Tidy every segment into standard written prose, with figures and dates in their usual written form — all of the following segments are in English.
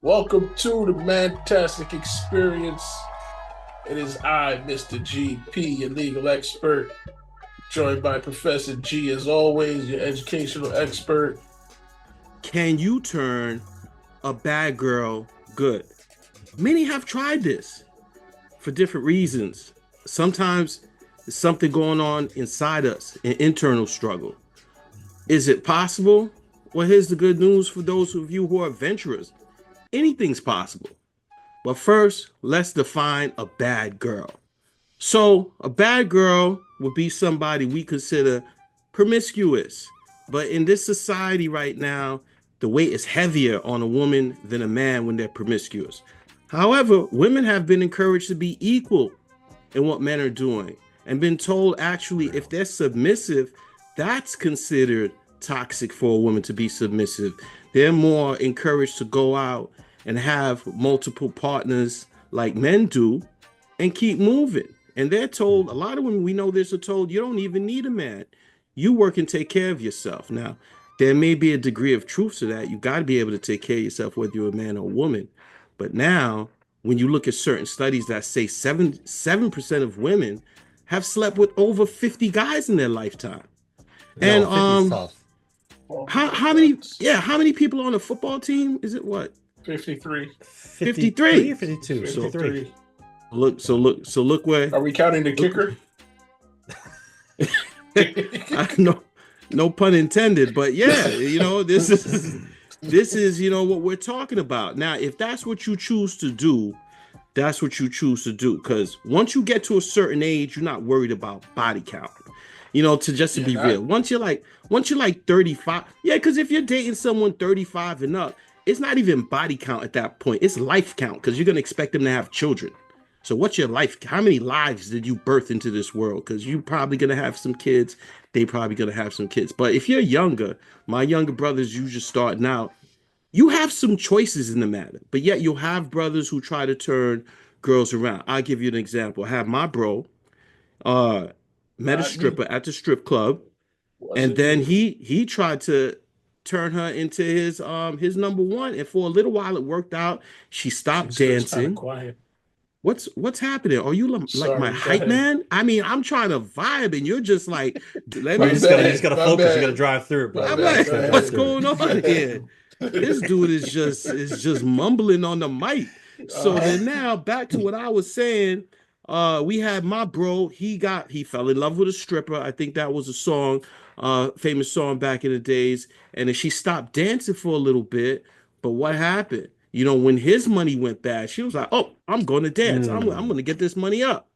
Welcome to the Mantastic experience. It is I, Mr. GP, your legal expert, joined by Professor G, as always, your educational expert. Can you turn a bad girl good? Many have tried this for different reasons. Sometimes there's something going on inside us, an internal struggle. Is it possible? Well, here's the good news for those of you who are adventurers. Anything's possible. But first, let's define a bad girl. So, a bad girl would be somebody we consider promiscuous. But in this society right now, the weight is heavier on a woman than a man when they're promiscuous. However, women have been encouraged to be equal in what men are doing and been told actually if they're submissive, that's considered toxic for a woman to be submissive. They're more encouraged to go out and have multiple partners like men do and keep moving. And they're told, a lot of women we know this are told, you don't even need a man. You work and take care of yourself. Now, there may be a degree of truth to that. You got to be able to take care of yourself, whether you're a man or a woman. But now, when you look at certain studies that say 7% of women have slept with over 50 guys in their lifetime. And No, 50 is tough. how many people on a football team? Is it what? 53. 53 or 52. 53. Look where. Are we counting the kicker? No pun intended, but yeah, this is what we're talking about. Now, if that's what you choose to do, that's what you choose to do. Because once you get to a certain age, you're not worried about body count. To be real, once you're like 35, yeah, because if you're dating someone 35 and up, it's not even body count at that point. It's life count because you're gonna expect them to have children. So what's your life? How many lives did you birth into this world? Because you're probably gonna have some kids. They probably gonna have some kids. But if you're younger, my younger brothers, you just starting out, you have some choices in the matter. But yet you'll have brothers who try to turn girls around. I'll give you an example. I have my bro, met a stripper at the strip club, and then he tried to turn her into his number one. And for a little while it worked out. She stopped dancing. What's happening? Are you like my hype man? I mean, I'm trying to vibe, and you're just like, let me. You just gotta focus. You gotta drive through. Bro. I'm like, what's going on here? This dude is just mumbling on the mic. So then now back to what I was saying. We had my bro. He fell in love with a stripper. I think that was a song, famous song back in the days. And then she stopped dancing for a little bit. But what happened? When his money went bad, she was like, "Oh, I'm going to dance. I'm going to get this money up."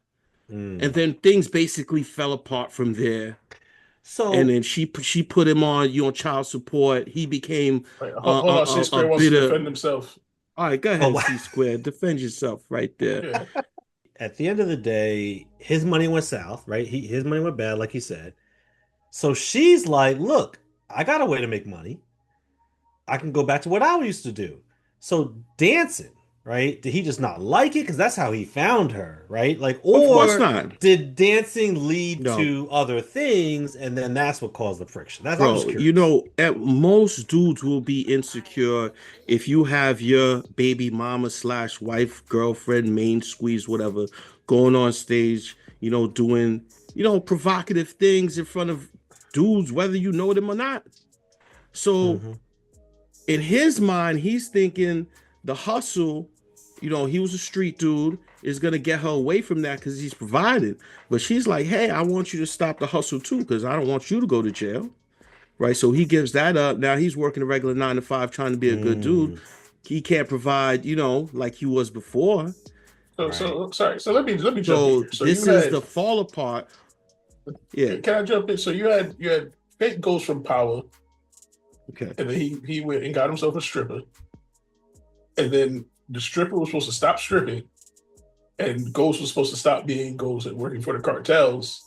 And then things basically fell apart from there. And then she put him on, child support. He became hold on, C-Square wants to defend himself. All right, go ahead, C-Square. Defend yourself right there. Yeah. At the end of the day, his money went south, right? His money went bad, like he said. So she's like, "Look, I got a way to make money. I can go back to what I used to do." So dancing, right? Did he just not like it? Because that's how he found her, right? Like, or did dancing lead to other things, and then that's what caused the friction? That's at most dudes will be insecure if you have your baby mama / wife, girlfriend, main squeeze, whatever, going on stage, doing, provocative things in front of dudes, whether you know them or not. So in his mind, he's thinking the hustle, he was a street dude, is going to get her away from that because he's providing. But she's like, "Hey, I want you to stop the hustle too because I don't want you to go to jail." Right? So he gives that up. Now he's working a regular 9 to 5 trying to be a good dude. He can't provide, like he was before. So let me jump in. So this is the fall apart. Yeah. Can I jump in? So you had Fate goes from power. Okay. And then he went and got himself a stripper. And then the stripper was supposed to stop stripping. And Ghost was supposed to stop being Ghost and working for the cartels.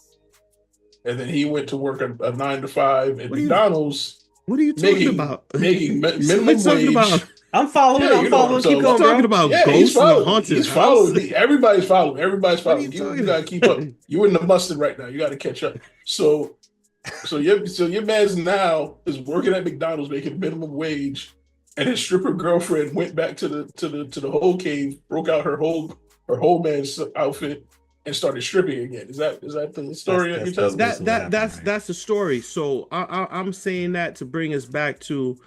And then he went to work a 9 to 5 at McDonald's. What are you talking about? Making minimum wage. I'm following. I'm following. So keep going, talking about Ghost in the haunted house. Following. Everybody's following. You gotta keep up. You're in the mustard right now. You gotta catch up. So your man's now is working at McDonald's making minimum wage and his stripper girlfriend went back to the whole cave, broke out her whole man's outfit, and started stripping again. Is that the story that you're That's telling me? That basically what that happened, that's right? that's the story. So I'm saying that to bring us back to,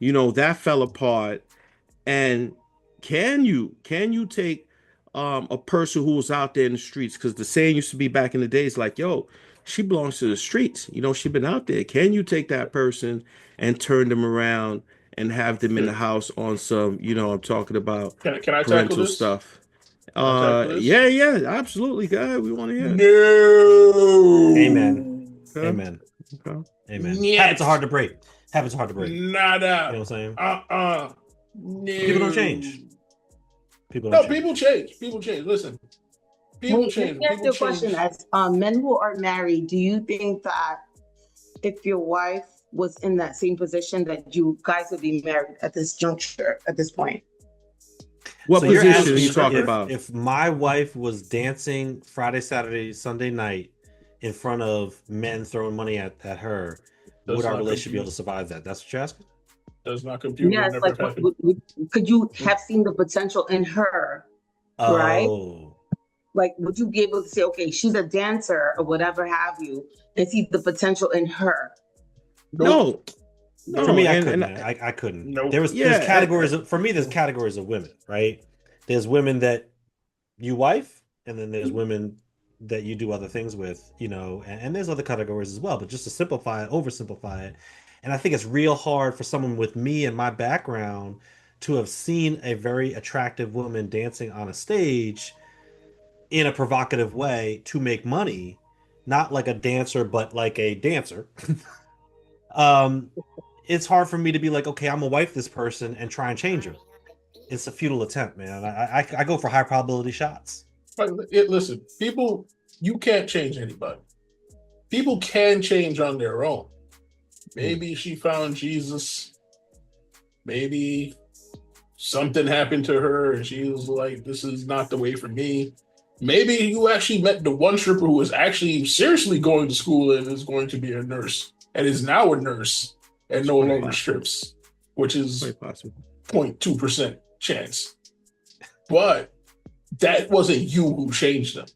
that fell apart. And can you take a person who was out there in the streets? Because the saying used to be back in the days, like, yo, she belongs to the streets. She been out there. Can you take that person and turn them around and have them in the Sure. house on some, I'm talking about Can I tackle parental this? stuff? Can I tackle this? Yeah, yeah, absolutely, guy. We want to hear it. Amen. No. Okay. Amen. Okay. Amen. Habits are Yet. hard to break. Habits are hard to break. You know Nada. what I'm saying? Uh-uh. But people don't No. change. People don't No, people change. change. People change. Listen, people Wait, let change. me ask People you a question. change. As men who are married, do you think that if your wife was in that same position, that you guys would be married at this juncture, at this point? What So you're If she position was are a you asking talking stripper, about? if my wife was dancing Friday, Saturday, Sunday night in front of men throwing money at her, would does our not relationship be able compute. to survive that? That's what you're asking? Does not compute. Would Yes, never like have happened. could you have seen the potential in her, right? Oh, Like, would you be able to say, okay, she's a dancer or whatever have you, and see the potential in her? Nope. No, for Nope. no, me, I and couldn't, and man. I couldn't. Nope. There's yeah, categories for me. There's categories of women, right? There's women that you wife, and then there's women that you do other things with, and there's other categories as well. But just to simplify it, oversimplify it, and I think it's real hard for someone with me and my background to have seen a very attractive woman dancing on a stage in a provocative way to make money, not like a dancer, but like a dancer. um, it's hard for me to be like, okay, I'm gonna wife this person and try and change her. It's a futile attempt, man. I go for high probability shots. But listen, people, you can't change anybody. People can change on their own. Mm. Maybe she found Jesus. Maybe something happened to her and she was like, this is not the way for me. Maybe you actually met the one stripper who is actually seriously going to school and is going to be a nurse and is now a nurse and it's no quite longer possible. strips, which is Quite possible. 0.2% chance. But that wasn't you who changed them.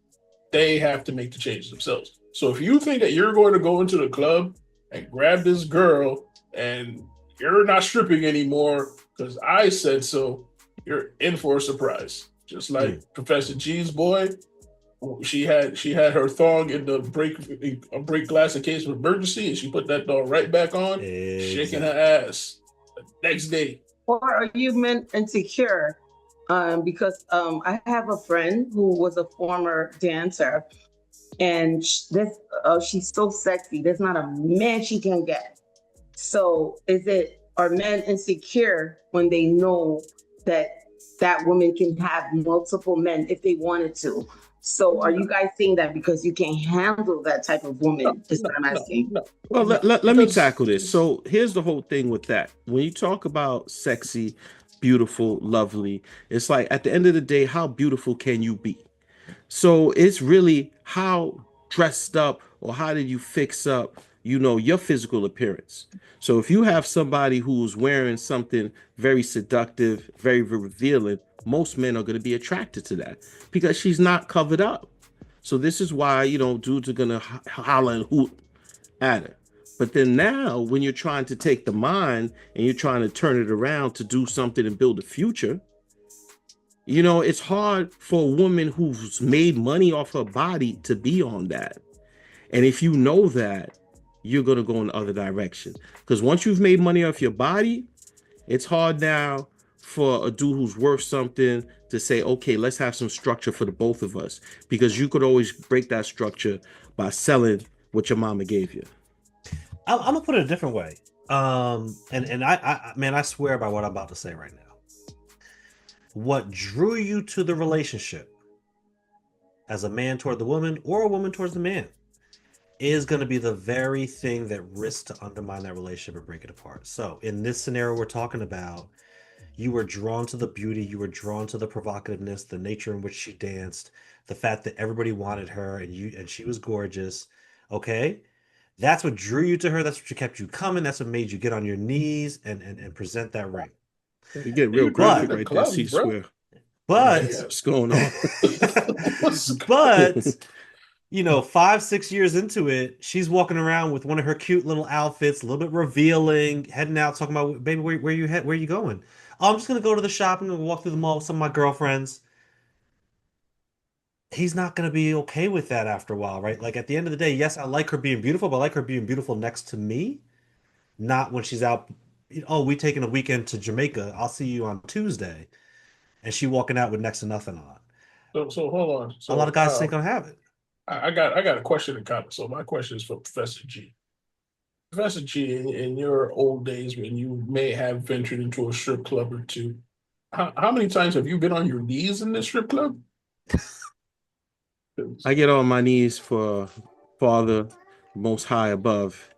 They have to make the change themselves. So if you think that you're going to go into the club and grab this girl and you're not stripping anymore because I said so, you're in for a surprise. Just like Professor G's boy, she had her thong in the break glass in case of emergency, and she put that dog right back on, shaking her Exactly. ass. The next day, Or are you men insecure? Because I have a friend who was a former dancer, and she's so sexy. There's not a man she can get. So are men insecure when they know that that woman can have multiple men if they wanted to? So are no, you guys saying that because you can't handle that type of no, woman? Is no, what I'm no, asking. no, Well, let, no, let, let me because tackle this. So here's the whole thing with that. When you talk about sexy, beautiful, lovely, it's like at the end of the day, how beautiful can you be? So it's really how dressed up or how did you fix up, your physical appearance. So if you have somebody who's wearing something very seductive, very revealing, most men are going to be attracted to that because she's not covered up. So this is why, dudes are going to holler and hoot at her. But then now, when you're trying to take the mind and you're trying to turn it around to do something and build a future, it's hard for a woman who's made money off her body to be on that. And if you know that, you're going to go in the other direction. Because once you've made money off your body, it's hard now for a dude who's worth something to say, okay, let's have some structure for the both of us. Because you could always break that structure by selling what your mama gave you. I'm gonna put it a different way. And man, I swear by what I'm about to say right now. What drew you to the relationship as a man toward the woman or a woman towards the man is going to be the very thing that risks to undermine that relationship or break it apart. So in this scenario we're talking about, you were drawn to the beauty, you were drawn to the provocativeness, the nature in which she danced, the fact that everybody wanted her and she was gorgeous. Okay, that's what drew you to her. That's what kept you coming. That's what made you get on your knees and present that ring. You get real graphic the right club, there, C bro. square. But What's going on? but you know, 5, 6 years into it, she's walking around with one of her cute little outfits, a little bit revealing, heading out, talking about, baby, where you head? Where you going? Oh, I'm just gonna go to the shop. I'm gonna walk through the mall with some of my girlfriends. He's not gonna be okay with that after a while, right? Like at the end of the day, yes, I like her being beautiful, but I like her being beautiful next to me, not when she's out. Oh, we taking a weekend to Jamaica. I'll see you on Tuesday, and she walking out with next to nothing on. So hold on. A lot of So guys ain't gonna have it. I got a question in comment. So my question is for Professor G. Professor G, in your old days when you may have ventured into a strip club or two, how many times have you been on your knees in this strip club? I get on my knees for Father Most High above,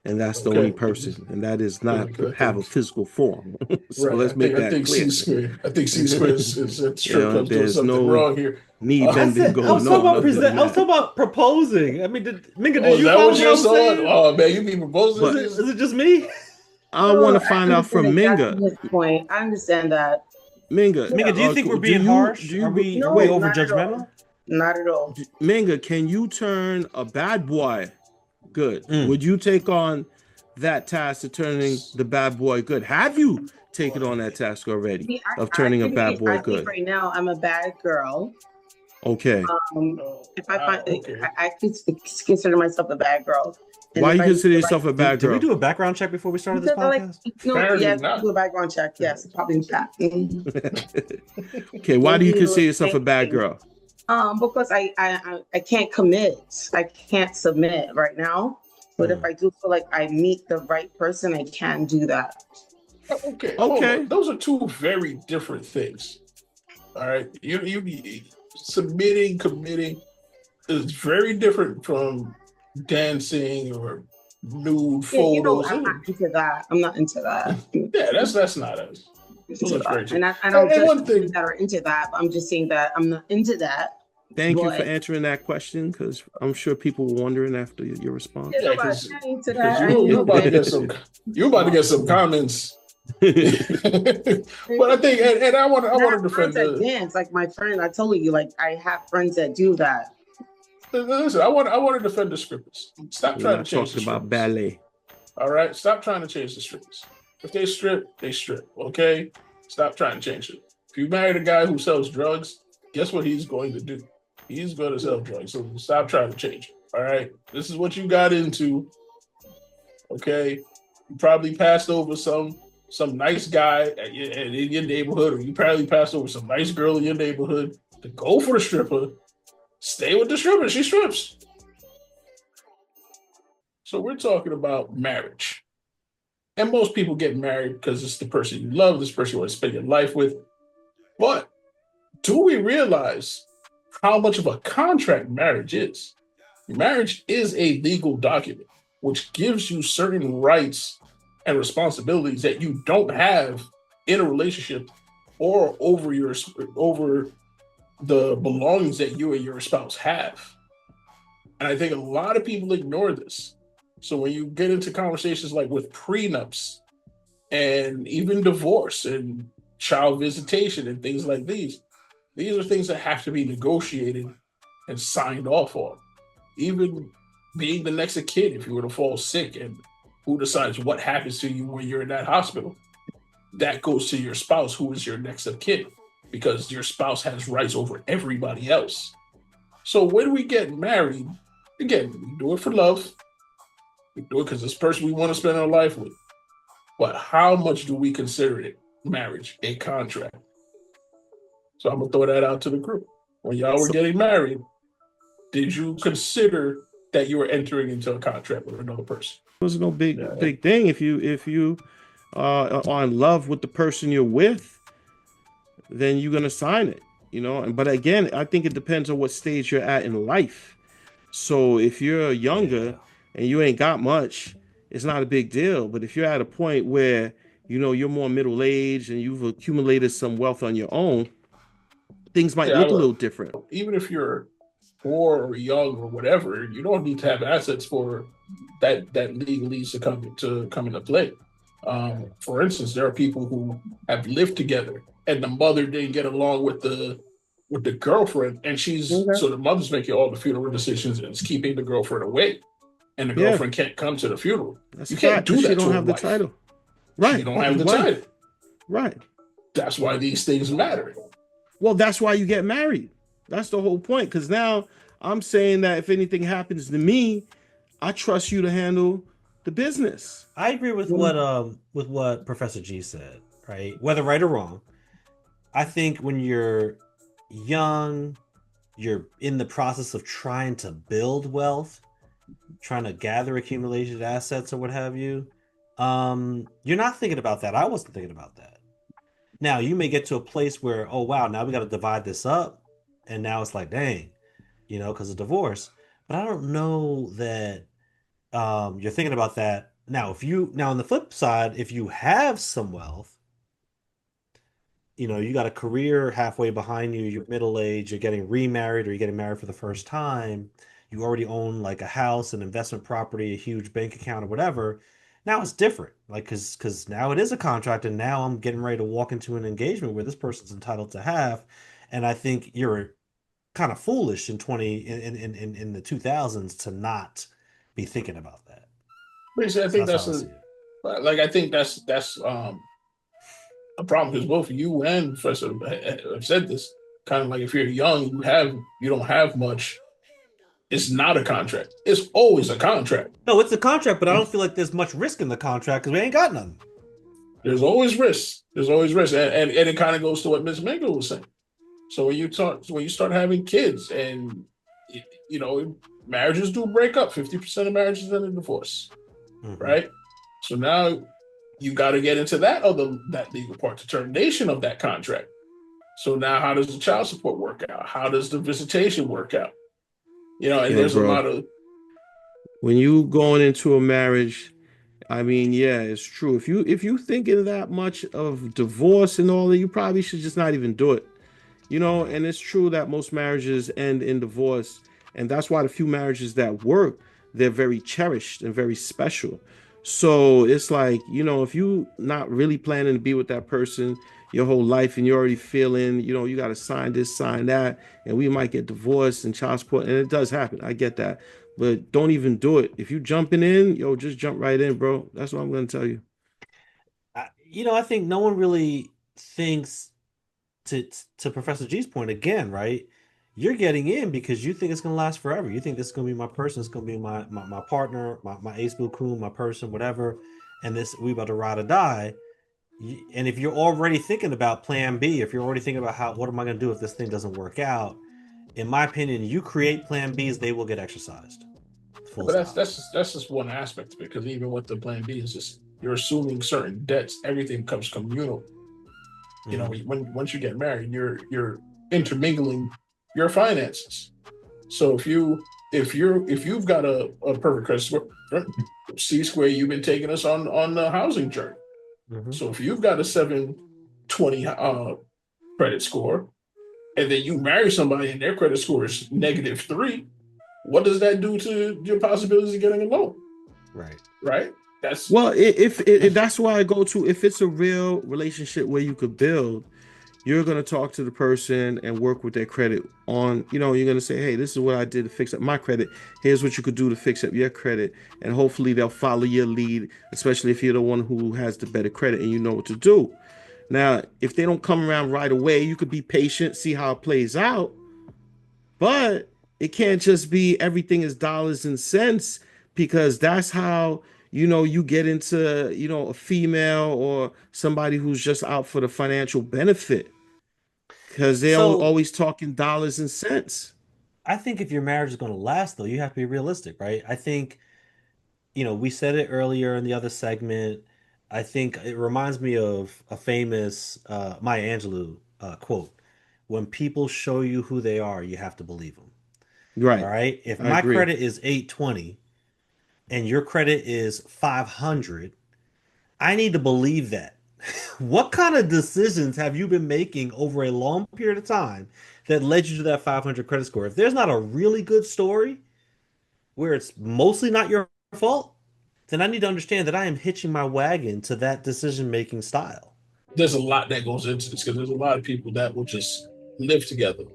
and that's the only Okay. person, and that is not Okay. have a physical form. So Right. let's make I that think clear. C square. I think C square is at You strip know, clubs doing there's something no wrong here. knee I bending said I was going talking on. about Other than present. I was that. talking about proposing. I mean, Minga, Oh, did is you that follow what what I you're was saying? saying? Oh man, you be proposing But to Is these? it just me? I No, want to I find out understand from exactly Minga. his point. I understand that. Minga, Yeah. Minga, do you think we're do being you harsh? do you Are we No, over not at all. judgmental? Not at all. Minga? Can you turn a bad boy good? Mm. Would you take on that task of turning the bad boy good? Have you taken on that task already See, of turning a bad boy I think good? right now I'm a bad girl. Okay. If I find, Okay. I could consider myself a bad girl. And Why if you I meet consider the right, yourself a bad Did we girl? do a background check before we started this because I like, podcast? no, Apparently yes, not. do a background check. Yes, probably that. Okay, why do you Maybe consider the yourself a same bad thing. girl? Because I can't commit. I can't submit right now. But if I do feel like I meet the right person, I can do that. Okay, hold Okay. on. Those are two very different things. All right, you submitting, committing is very different from dancing or nude Yeah, you know, photos. I'm not into that. I'm not into that. Yeah, that's not us. Those Into are very that. different. I don't And judge one people thing, that are into that. But I'm just saying that I'm not into that. Thank you for But answering that question, because I'm sure people were wondering after your response. yeah, yeah, nobody because I ain't into because that. I ain't you no about to get bad. some comments. But I think and I And I want have to friends defend that the dance, like my friend. I told you, like I have friends that do that. listen. I want to defend the strippers. Stop We're trying to not change the talking about strippers. ballet. All right, stop trying to change the strippers. If they strip, they strip. Okay, stop trying to change it. If you married a guy who sells drugs, guess what he's going to do? He's going to sell drugs. So stop trying to change it. All right, this is what you got into. Okay, you probably passed over some nice guy in your neighborhood, or you probably passed over some nice girl in your neighborhood to go for the stripper. Stay with the stripper. She strips. So we're talking about marriage. And most people get married because it's the person you love, this person you want to spend your life with. But do we realize how much of a contract marriage is? Marriage is a legal document which gives you certain rights and responsibilities that you don't have in a relationship or over the belongings that you and your spouse have. And I think a lot of people ignore this. So when you get into conversations like with prenups and even divorce and child visitation and things like these are things that have to be negotiated and signed off on. Even being the next of kid, if you were to fall sick, and who decides what happens to you when you're in that hospital, that goes to your spouse, who is your next of kin, because your spouse has rights over everybody else. So when we get married, again, we do it for love. We do it because this person we want to spend our life with. But how much do we consider it marriage, a contract? So I'm gonna throw that out to the group. When y'all were getting married, did you consider that you were entering into a contract with another person? It was no big thing. If you are in love with the person you're with, then you're gonna sign it. But again, I think it depends on what stage you're at in life. So if you're younger and you ain't got much, it's not a big deal. But if you're at a point where you're more middle aged and you've accumulated some wealth on your own, things might Yeah, look a little different. even if you're poor or young or whatever, you don't need to have assets for that legalese to come into play. For instance, there are people who have lived together, and the mother didn't get along with the girlfriend, and she's Okay. so the mother's making all the funeral decisions and is keeping the girlfriend away, and the Yeah, girlfriend can't come to the funeral. that's You a can't fact because do she that don't to a have the wife. title. She Right, don't have his the title. wife. Right. That's why these things matter. Well, that's why you get married. That's the whole point. Because now I'm saying that if anything happens to me, I trust you to handle the business. I agree with what Professor G said, right? Whether right or wrong, I think when you're young, you're in the process of trying to build wealth, trying to gather accumulated assets or what have you. You're not thinking about that. I wasn't thinking about that. Now you may get to a place where, oh wow, now we got to divide this up, and now it's like, dang, because of divorce. But I don't know that you're thinking about that now. If you now on the flip side, if you have some wealth, you got a career halfway behind you, you're middle age, you're getting remarried or you're getting married for the first time, you already own like a house, an investment property, a huge bank account or whatever. Now it's different. Like because now it is a contract and now I'm getting ready to walk into an engagement where this person's entitled to half. And I think you're kind of foolish in 20 in the 2000s to not be thinking about that. Basically, I So think that's that's how I see it. I think that's a problem because both you and Professor have said this. Kind of like if you're young, you don't have much. It's not a contract. It's always a contract. No, it's a contract, but I don't feel like there's much risk in the contract because we ain't got none. There's always risks. There's always risks, and it kind of goes to what Ms. Minga was saying. So when you start having kids, and you know, marriages do break up. 50% of marriages end in divorce, Hmm. right? So now you got to get into that legal part, determination of that contract. So now, how does the child support work out? How does the visitation work out? And Yo, there's a bro, lot of when you going into a marriage, I mean, yeah, it's true. If you thinking that much of divorce and all that, you probably should just not even do it. Right. And it's true that most marriages end in divorce, and that's why the few marriages that work, they're very cherished and very special. So it's like, if you not really planning to be with that person your whole life and you're already feeling, you got to sign this, sign that, and we might get divorced and child support, and it does happen. I get that. But don't even do it. If you jumping in, yo, just jump right in, bro. That's what I'm gonna tell you. I think no one really thinks to to Professor G's point again, right? You're getting in because you think it's gonna last forever. You think this is gonna be my person, it's gonna be my partner, my ace coon, my person, whatever, and this we about to ride or die. And if you're already thinking about plan B, if you're already thinking about how what am I gonna do if this thing doesn't work out, in my opinion, you create plan Bs, they will get exercised. Full but that's stop. that's that's just one aspect of it because even with the plan B is just you're assuming certain debts, everything becomes communal. Hmm. When once you get married, you're intermingling your finances. So if you've got a perfect credit score, C square, you've been taking us on the housing journey. Hmm. So if you've got a 720 credit score, and then you marry somebody and their credit score is -3, what does that do to your possibilities of getting a loan? Right. Right? That's Well, if that's why I go to, if it's a real relationship where you could build, you're going to talk to the person and work with their credit on, you're going to say, hey, this is what I did to fix up my credit. Here's what you could do to fix up your credit. And hopefully they'll follow your lead, especially if you're the one who has the better credit and you know what to do. Now, if they don't come around right away, you could be patient, see how it plays out. But it can't just be everything is dollars and cents because that's how you get into a female or somebody who's just out for the financial benefit because they're So always talking dollars and cents. I think if your marriage is going to last, though, you have to be realistic, right? I think, we said it earlier in the other segment. I think it reminds me of a famous Maya Angelou quote: "When people show you who they are, you have to believe them." All Right. right. If I my agree. credit is 820 and your credit is 500, I need to believe that. What kind of decisions have you been making over a long period of time that led you to that 500 credit score? If there's not a really good story where it's mostly not your fault, then I need to understand that I am hitching my wagon to that decision-making style. There's a lot that goes into this because there's a lot of people that will just live together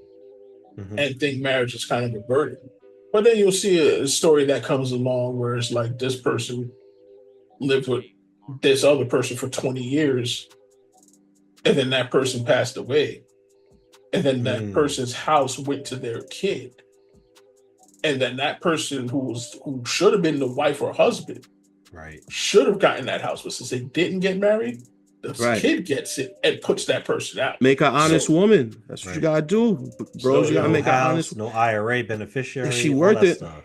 and think marriage is kind of a burden. But then you'll see a story that comes along where it's like this person lived with this other person for 20 years, and then that person passed away. And then that person's house went to their kid. And then that person who should have been the wife or husband Right. should have gotten that house, but since they didn't get married, the kid gets it and puts that person out. Make an honest woman. That's what you gotta do, bro. You gotta make an honest. No IRA beneficiary. Is she worth it? Stuff.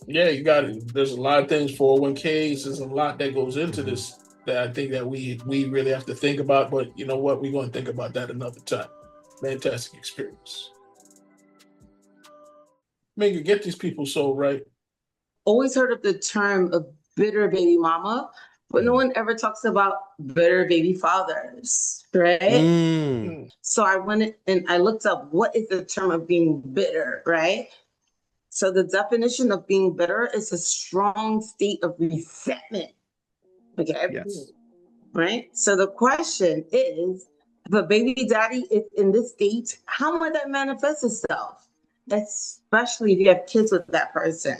Yeah, you got it. There's a lot of things, 401ks. There's a lot that goes into this that I think that we really have to think about. But you know what? We're going to think about that another time. Fantastic experience. Minga, get these people so right. Always heard of the term of bitter baby mama, but no one ever talks about bitter baby fathers, right? So I went and I looked up what is the term of being bitter, right? So the definition of being bitter is a strong state of resentment. Okay. Yes. Right. So the question is, if a baby daddy is in this state, how might that manifest itself? Especially if you have kids with that person.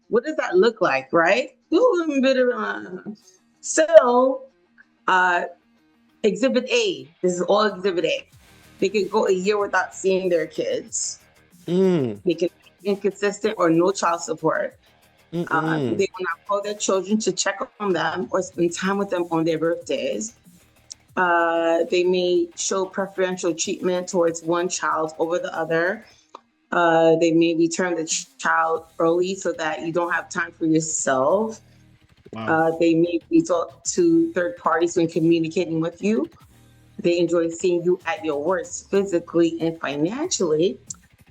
What does that look like, right? Ooh, I'm bitter. So, Exhibit A. This is all Exhibit A. They can go a year without seeing their kids. They can be inconsistent or no child support. They will not call their children to check on them or spend time with them on their birthdays. They may show preferential treatment towards one child over the other. They may return the child early so that you don't have time for yourself. Wow. They may resort to third parties when communicating with you. They enjoy seeing you at your worst physically and financially.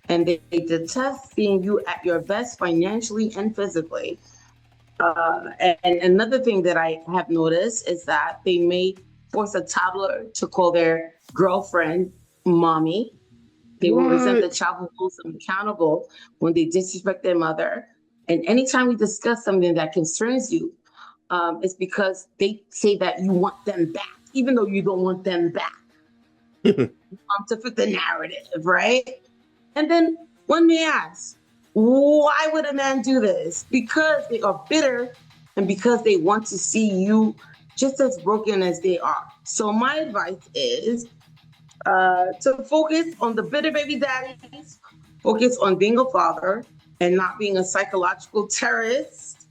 And they detest seeing you at your best financially and physically. And another thing that I have noticed is that they may force a toddler to call their girlfriend mommy. They will resent the child who holds them accountable when they disrespect their mother. And anytime you discuss something that concerns you, it's because they say that you want them back, even though you don't want them back. To fit the narrative, right? And then one may ask, why would a man do this? Because they are bitter and because they want to see you just as broken as they are. So my advice is to focus on the bitter baby daddies, focus on being a father and not being a psychological terrorist.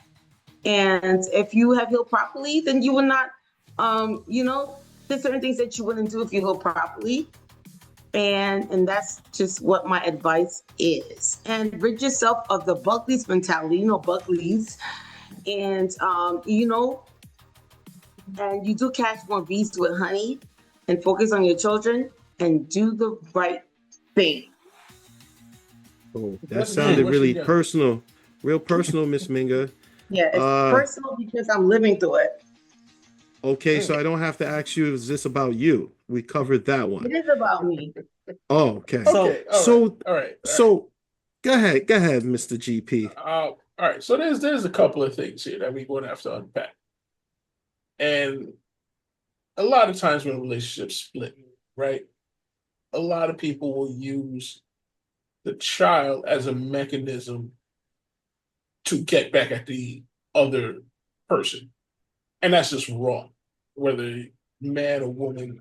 And if you have healed properly, then you will not, there's certain things that you wouldn't do if you heal properly. And that's just what my advice is. And rid yourself of the Buckley's mentality, Buckley's. And, and you do catch more bees with honey and focus on your children and do the right thing. Oh, that sounded really personal, real personal, Miss Minga. Yeah, it's personal because I'm living through it. Okay, so I don't have to ask you, is this about you? We covered that one. It is about me. Oh, okay. All right. So go ahead, Mr. GP. All right. So there's a couple of things here that we're going to have to unpack. And a lot of times when relationships split, right? A lot of people will use the child as a mechanism to get back at the other person. And that's just wrong. Whether man or woman,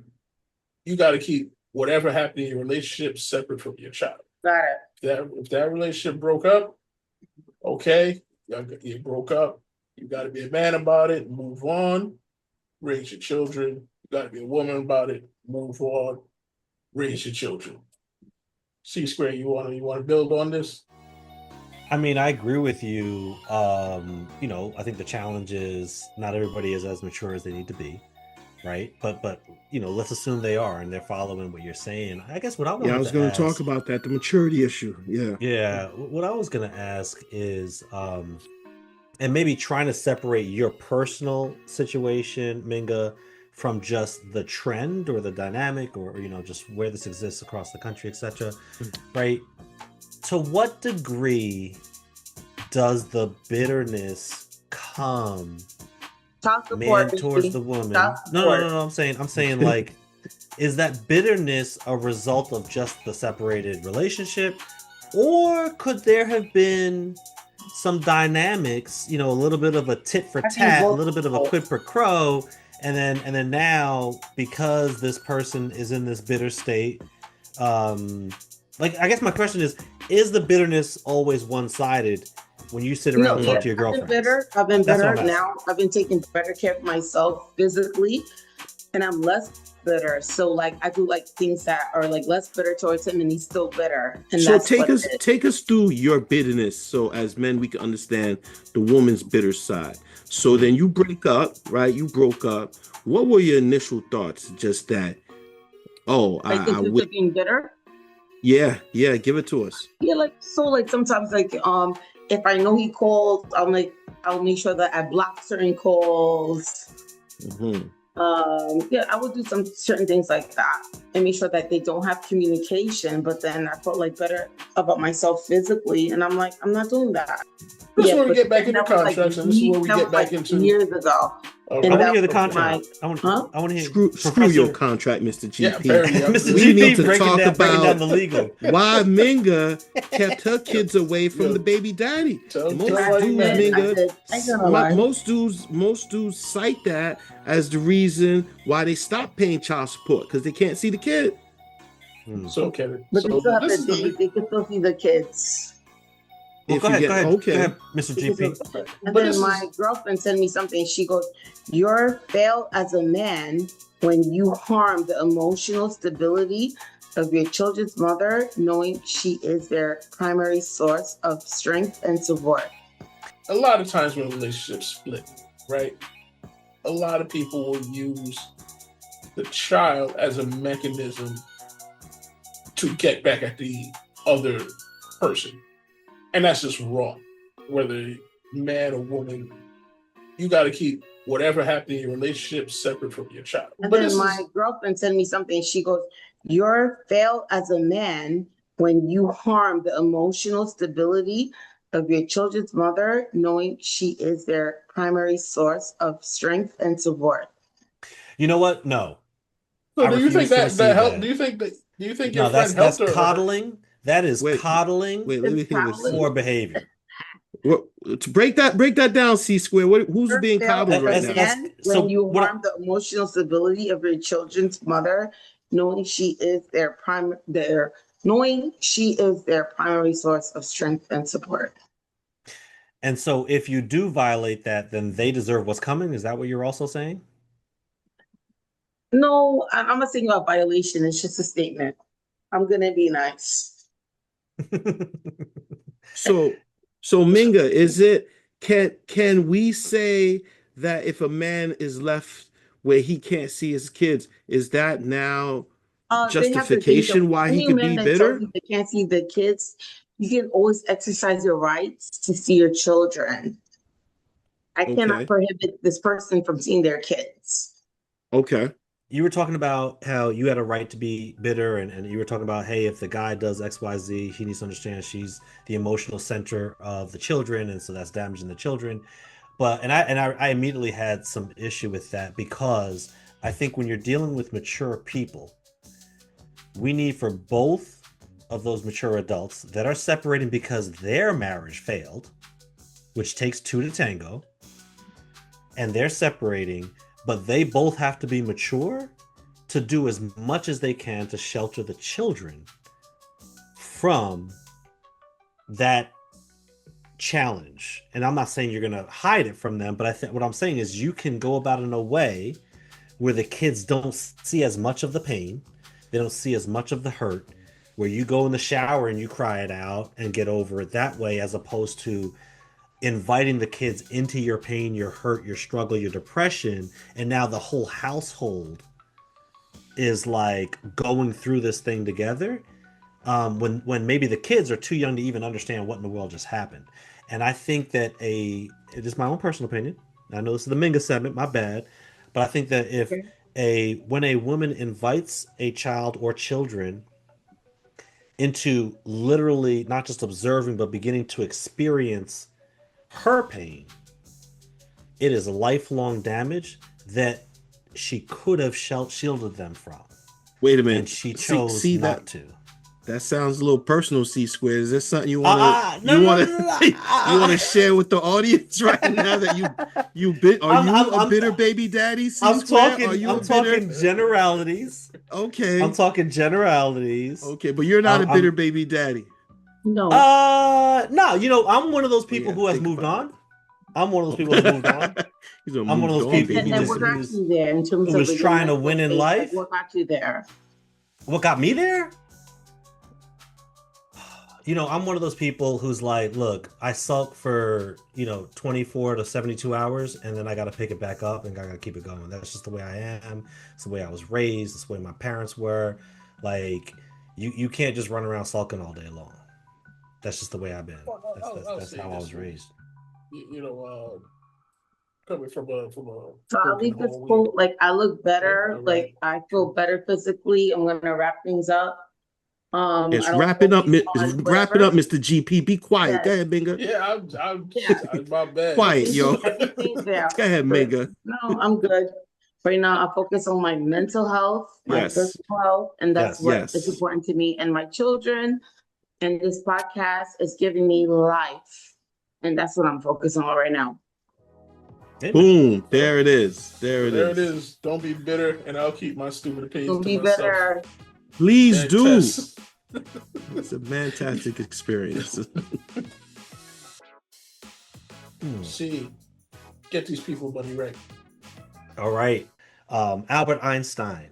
you got to keep whatever happened in your relationship separate from your child. Got it. If that relationship broke up, okay, you broke up. You got to be a man about it, move on, raise your children. You got to be a woman about it, move on, raise your children. C-Square, you want to build on this? I mean, I agree with you. I think the challenge is not everybody is as mature as they need to be, right? But let's assume they are and they're following what you're saying. I guess what I was going to talk about that, the maturity issue. Yeah. What I was going to ask is, and maybe trying to separate your personal situation, Minga, from just the trend or the dynamic or just where this exists across the country, etc. Right? To what degree does the bitterness become Child man support, towards baby. the woman. Child No. support. I'm saying like, is that bitterness a result of just the separated relationship, or could there have been some dynamics, a little bit of a tit for I think tat, a both. little bit of a quid pro quo, and then now because this person is in this bitter state, um, like I guess my question is the bitterness always one sided when you sit around and talk Yeah, to your I've been girlfriends? better. I've been That's what better I'm asking. now. I've been taking better care of myself physically, and I'm less bitter. So like I do like things that are like less bitter towards him, and he's still bitter, and So that's take what it us is. take us through your bitterness, so as men we can understand the woman's bitter side. So then you break up, right? You broke up. What were your initial thoughts? Just that, oh, Like I in terms would, of being bitter. yeah, give it to us. Yeah, like so like sometimes like if I know he calls, I'll make sure that I block certain calls. Mhm. Yeah, I would do some certain things like that and make sure that they don't have communication. But then I felt like better about myself physically, and I'm like, I'm not doing that. This is Yeah, where we but get back then into that was like contracts, and this is where we that get was back like into. years ago, I and want to Okay. that hear the was contract. my huh? I want to hear Screw your Professor contract, Mr. Yeah, GP. very. Mr. We need GP to talk breaking down about the legal. why Minga kept her kids away from Yo, the baby daddy. tell Most like dudes, man. I Minga, did. I ain't gonna lie. most dudes cite that as the reason why they stop paying child support because they can't see the kid. Hmm. So Kevin, But they so still have this to. is the They can still see the kids. Well, If you get go okay, ahead, Mr. They can still GP. see it. And but then this my is girlfriend sent me something. She goes, "You're failed as a man when you harm the emotional stability of your children's mother, knowing she is their primary source of strength and support." a lot of times when relationships split, right? A lot of people will use the child as a mechanism to get back at the other person. And that's just wrong. Whether man or woman, you got to keep whatever happened in your relationship separate from your child. And But then this my is girlfriend sent me something. She goes, "You're failed as a man when you harm the emotional stability of your children's mother, knowing she is their primary source of strength and support." You know what? No, so. I Do you think refuse to that receive helped? that. Do you think your No, friend that's helped her or hurt? coddling. That is wait, coddling. let me It's hear this. probably Poor behavior. What, to break that down, C Square. Who's you're being failed coddled as right a now? man So when you what? harm the emotional stability of your children's mother, knowing she is their primary source of strength and support. And so if you do violate that, then they deserve what's coming. Is that what you're also saying? No, I'm not saying about violation. It's just a statement. I'm gonna be nice. So Minga, is it can we say that if a man is left where he can't see his kids, is that now They have to think of justification why he any could man be that tells bitter? you they can't see the kids. You can always exercise your rights to see your children. I cannot Okay. prohibit this person from seeing their kids. Okay. You were talking about how you had a right to be bitter, and you were talking about, hey, if the guy does XYZ, he needs to understand she's the emotional center of the children, and so that's damaging the children. But I immediately had some issue with that because I think when you're dealing with mature people, we need for both of those mature adults that are separating because their marriage failed, which takes two to tango, and they're separating, but they both have to be mature to do as much as they can to shelter the children from that challenge. And I'm not saying you're going to hide it from them, but I think what I'm saying is you can go about it in a way where the kids don't see as much of the pain, they don't see as much of the hurt, where you go in the shower and you cry it out and get over it that way, as opposed to inviting the kids into your pain, your hurt, your struggle, your depression, and now the whole household is like going through this thing together. When maybe the kids are too young to even understand what in the world just happened. And I think that it is my own personal opinion. I know this is the Minga segment, my bad, but I think that if Okay. when a woman invites a child or children into literally not just observing but beginning to experience her pain, It is lifelong damage that she could have shielded them from. Wait a minute. And she chose see not that, to. That sounds a little personal, C-Square. Is there something you want to No, you want to share with the audience right now that you a bitter baby daddy, C-Square? I'm talking generalities. Okay. I'm talking generalities. Okay, but you're not a bitter baby daddy. No. No, you know, I'm one of those people who has moved on. I'm one of those people who has moved on. I'm one of those people what got you there in terms who was trying to win in life. What got you there? What got me there? You know, I'm one of those people who's like, look, I sulk for, 24 to 72 hours, and then I got to pick it back up and I got to keep it going. That's just the way I am. It's the way I was raised. It's the way my parents were. Like, you can't just run around sulking all day long. That's just the way I've been. That's how I was raised. Coming from a. So I'll leave this quote. Like, I look better. Like, I feel better physically. I'm gonna wrap things up. It's wrapping up, Mr. GP. Be quiet. Yes. Go ahead, Minga. Yeah, I'm my bad. Quiet, yo. Everything's there. Go ahead, Minga. No, I'm good. Right now, I focus on my mental health, my physical health, and that's what is important to me and my children. And this podcast is giving me life, and that's what I'm focusing on right now. Boom! There it is. There it is. Don't be bitter, and I'll keep my stupid opinions Don't to be myself. bitter. Please do. It's a fantastic experience. See, get these people money right. All right. Albert Einstein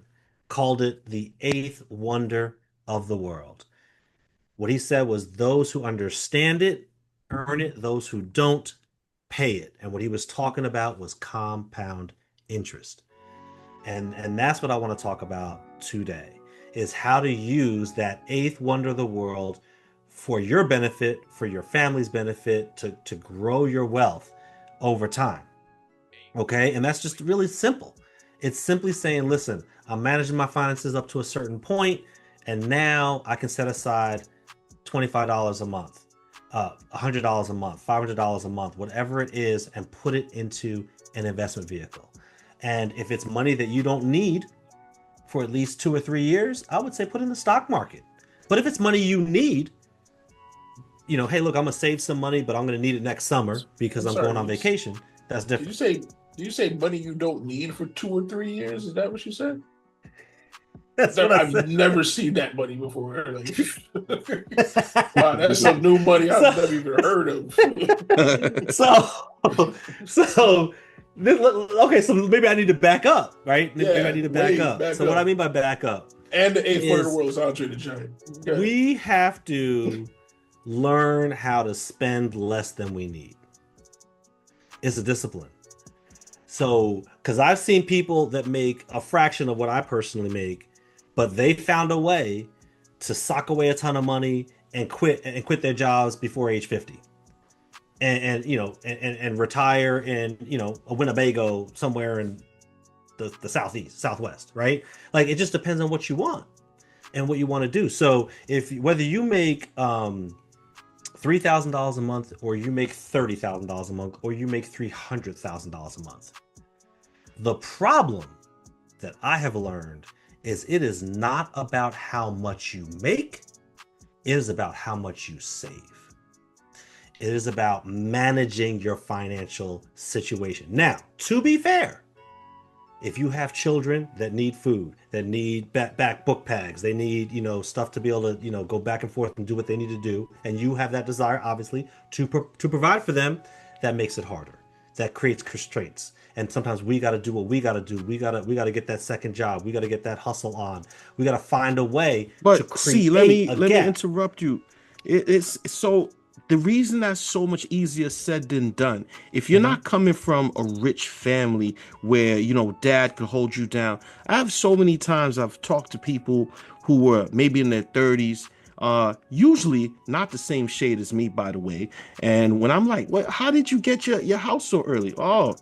called it the eighth wonder of the world. What he said was those who understand it, earn it. Those who don't, pay it. And what he was talking about was compound interest. And that's what I want to talk about today, is how to use that eighth wonder of the world for your benefit, for your family's benefit, to grow your wealth over time. Okay? And that's just really simple. It's simply saying, listen, I'm managing my finances up to a certain point, and now I can set aside $25 a month, $100 a month, $500 a month, whatever it is, and put it into an investment vehicle. And if it's money that you don't need for at least 2 or 3 years, I would say put in the stock market. But if it's money you need, hey, look, I'm gonna save some money, but I'm gonna need it next summer because I'm going on vacation. That's different. Did you say money you don't need for 2 or 3 years? Is that what you said? That's what I've never seen that money before. Like, wow, that's some new money I've never even heard of. So maybe I need to back up, right? Maybe I need to back up. What I mean by back up, and the eighth wonder of the world is Andre the Giant. Okay. We have to learn how to spend less than we need. It's a discipline. So, because I've seen people that make a fraction of what I personally make, but they found a way to sock away a ton of money and quit their jobs before age 50. And retire in, a Winnebago somewhere in the southwest, right? Like, it just depends on what you want and what you want to do. So whether you make $3,000 a month, or you make $30,000 a month, or you make $300,000 a month, the problem that I have learned is it is not about how much you make. It is about how much you save. It is about managing your financial situation. Now, to be fair, if you have children that need food, that need back book bags, they need, stuff to be able to, go back and forth and do what they need to do, and you have that desire, obviously, to provide for them, that makes it harder. That creates constraints. And sometimes we got to do what we got to do. We got to get that second job. We got to get that hustle on. We got to find a way to create let me interrupt you. It's so the reason that's so much easier said than done. If you're not coming from a rich family where, dad could hold you down. I have so many times I've talked to people who were maybe in their 30s, usually not the same shade as me, by the way. And when I'm like, "What? How did you get your house so early?" "Oh,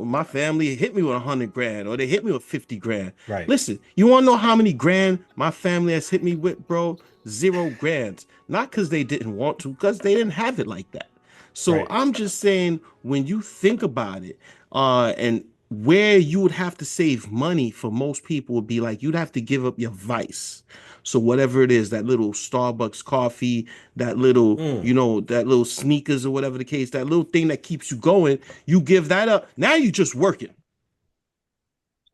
my family hit me with $100,000, or they hit me with $50,000. Right. Listen, you want to know how many grand my family has hit me with, bro? $0 grand. Not because they didn't want to, because they didn't have it like that. So Right. I'm just saying, when you think about it, and where you would have to save money for most people would be like you'd have to give up your vice. So whatever it is, that little Starbucks coffee, that little, Mm. that little sneakers or whatever the case, that little thing that keeps you going, you give that up. Now you just working.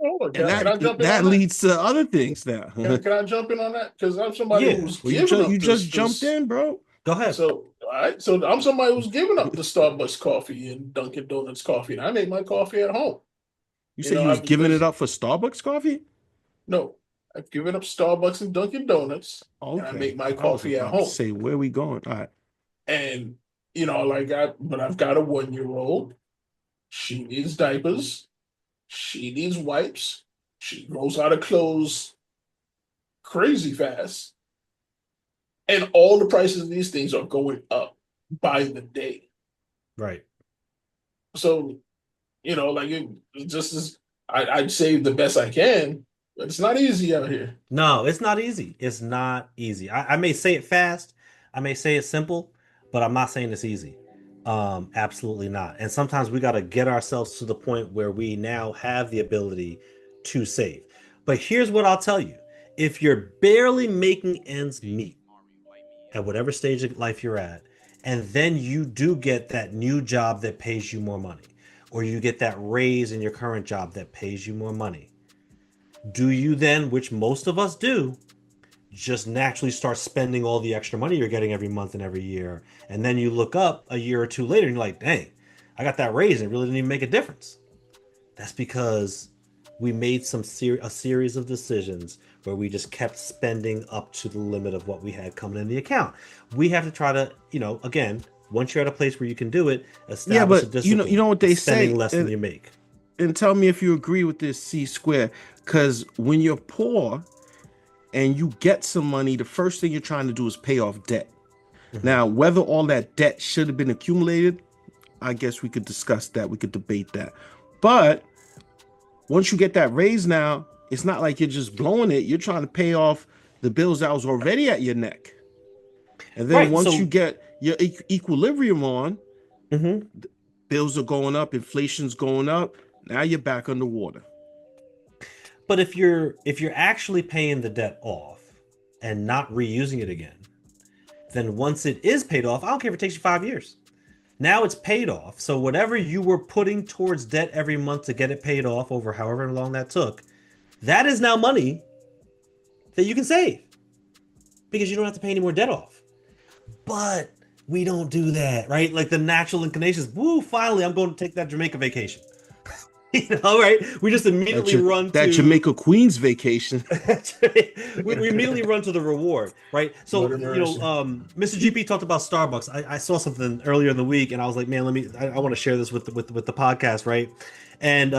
Oh, And can I jump in that on that? leads to other things now. Can I jump in on that? Because I'm somebody Yeah. who's Well, giving you up just jumped in, bro. Go ahead. So, all right. So I'm somebody who's giving up the Starbucks coffee and Dunkin' Donuts coffee, and I make my coffee at home. You You say know, you I was giving it because up for Starbucks coffee? no, I've given up Starbucks and Dunkin' Donuts, and I Okay. make my I was coffee at about to home. say, where we going? All right. And but I've got a 1 year old. She needs diapers. She needs wipes. She grows out of clothes crazy fast. And all the prices of these things are going up by the day. Right. So, it just is, I'd say the best I can, but it's not easy out here. No, it's not easy. It's not easy. I may say it fast, I may say it simple, but I'm not saying it's easy. Absolutely not. And sometimes we got to get ourselves to the point where we now have the ability to save. But here's what I'll tell you. If you're barely making ends meet at whatever stage of life you're at, and then you do get that new job that pays you more money, or you get that raise in your current job that pays you more money, do you then, which most of us do, just naturally start spending all the extra money you're getting every month and every year? And then you look up a year or two later and you're like, dang, I got that raise and it really didn't even make a difference. That's because we made a series of decisions where we just kept spending up to the limit of what we had coming in the account. We have to try to, again, once you're at a place where you can do it, Yeah, establish a but discipline. you know what they spending say, less than you make. and tell me if you agree with this, C Square. Because when you're poor and you get some money, the first thing you're trying to do is pay off debt. Mm-hmm. Now, whether all that debt should have been accumulated, I guess we could discuss that. We could debate that. But once you get that raise now, it's not like you're just blowing it. You're trying to pay off the bills that was already at your neck. And then Right. once So, you get your equilibrium on, mhm. bills are going up, inflation's going up. Now you're back underwater. But if you're actually paying the debt off and not reusing it again, then once it is paid off, I don't care if it takes you 5 years. Now it's paid off. So whatever you were putting towards debt every month to get it paid off over however long that took, that is now money that you can save because you don't have to pay any more debt off. But we don't do that, right? Like the natural inclination is, woo, finally, I'm going to take that Jamaica vacation. Right? We just immediately run that to Jamaica Queens vacation. we immediately run to the reward, right? So Mr. GP talked about Starbucks. I saw something earlier in the week, and I was like, man, I want to share this with the podcast, right? And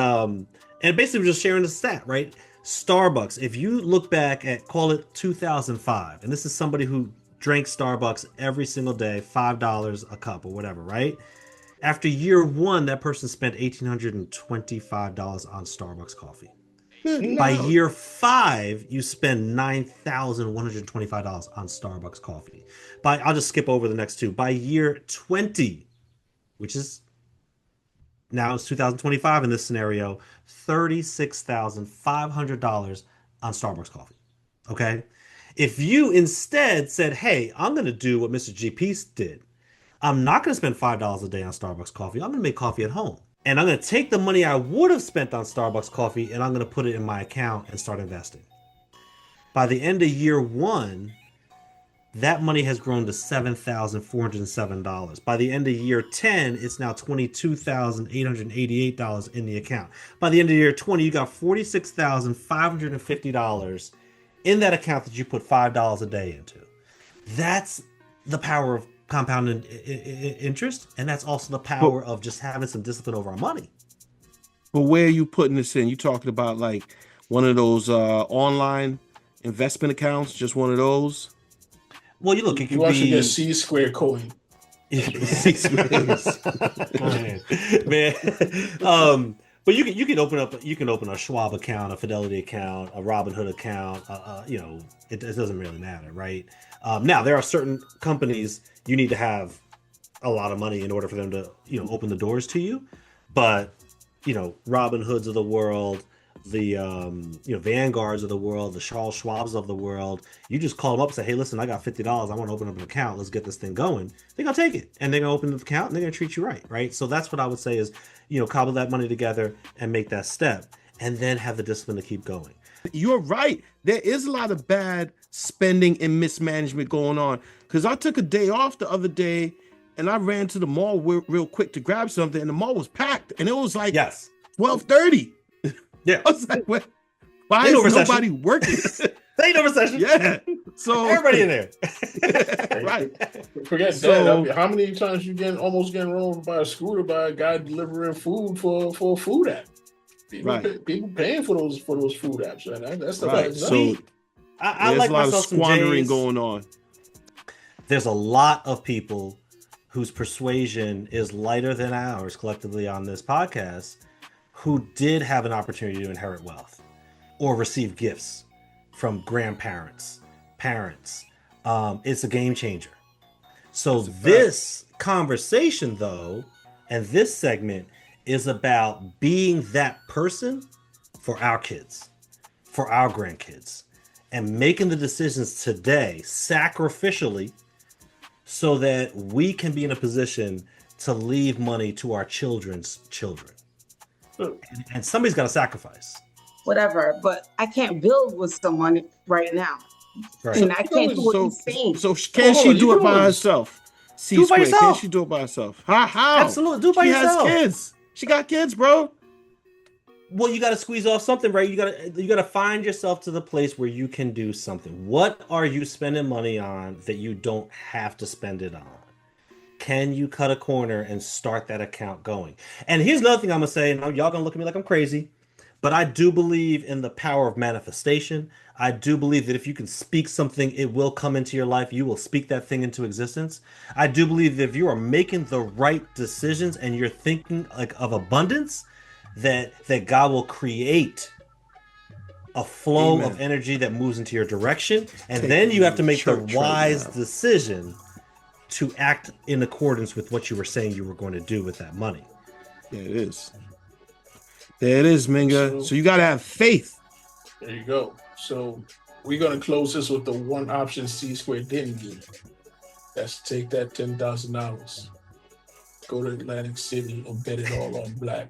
basically just sharing the stat, right? Starbucks. If you look back at, call it 2005, and this is somebody who drank Starbucks every single day, $5 a cup or whatever, right? After year one, that person spent $1,825 on Starbucks coffee. By year 5, you spend $9,125 on Starbucks coffee. I'll just skip over the next two. By year 20, which is now it's 2025 in this scenario, $36,500 on Starbucks coffee. Okay? If you instead said, hey, I'm going to do what Mr. GP did, I'm not going to spend $5 a day on Starbucks coffee. I'm going to make coffee at home. And I'm going to take the money I would have spent on Starbucks coffee and I'm going to put it in my account and start investing. By the end of year 1, that money has grown to $7,407. By the end of year 10, it's now $22,888 in the account. By the end of year 20, you got $46,550 in that account that you put $5 a day into. That's the power of compounded interest, and that's also the power of just having some discipline over our money. But where are you putting this in? You talking about like one of those online investment accounts, just one of those? Well, you look, it could you actually be get C Square coin. Man. But you can open a Schwab account, a Fidelity account, a Robinhood account. It doesn't really matter, right? Now there are certain companies you need to have a lot of money in order for them to, open the doors to you. But, Robin Hoods of the world, the Vanguards of the world, the Charles Schwabs of the world, you just call them up and say, hey, listen, I got $50. I want to open up an account. Let's get this thing going. They're going to take it, and they're going to open the account, and they're going to treat you right? So that's what I would say is, cobble that money together and make that step, and then have the discipline to keep going. You're right. There is a lot of bad spending and mismanagement going on. Because I took a day off the other day, and I ran to the mall real quick to grab something, and the mall was packed, and it was like 12:30. Yeah, I was like, why is nobody working? They ain't no recession. Yeah, so everybody in there. Right. Forget that. How many times you almost getting run over by a scooter by a guy delivering food for a food app? People paying for those food apps, man. That's the right. So I there's like a lot of squandering going on. There's a lot of people whose persuasion is lighter than ours collectively on this podcast, who did have an opportunity to inherit wealth or receive gifts from grandparents, parents. It's a game changer. So this conversation, though, and this segment is about being that person for our kids, for our grandkids, and making the decisions today sacrificially so that we can be in a position to leave money to our children's children. And somebody's got to sacrifice. Whatever, but I can't build with someone right now. Right. And I can't do what he's saying. So can she do it by herself? Do it by yourself. Can she do it by herself? How? Absolutely, do it by yourself. She has kids. She got kids, bro. Well, you got to squeeze off something, right? You got to find yourself to the place where you can do something. What are you spending money on that you don't have to spend it on? Can you cut a corner and start that account going? And here's another thing I'm gonna say, and y'all gonna look at me like I'm crazy, but I do believe in the power of manifestation. I do believe that if you can speak something, it will come into your life. You will speak that thing into existence. I do believe that if you are making the right decisions and you're thinking like of abundance, that God will create a flow of energy that moves into your direction. And then you have to make the wise decision to act in accordance with what you were saying you were going to do with that money. Yeah, it is. There it is, Minga. So you got to have faith. There you go. So we're going to close this with the one option C Square didn't give. That's take that $10,000, go to Atlantic City and bet it all on black.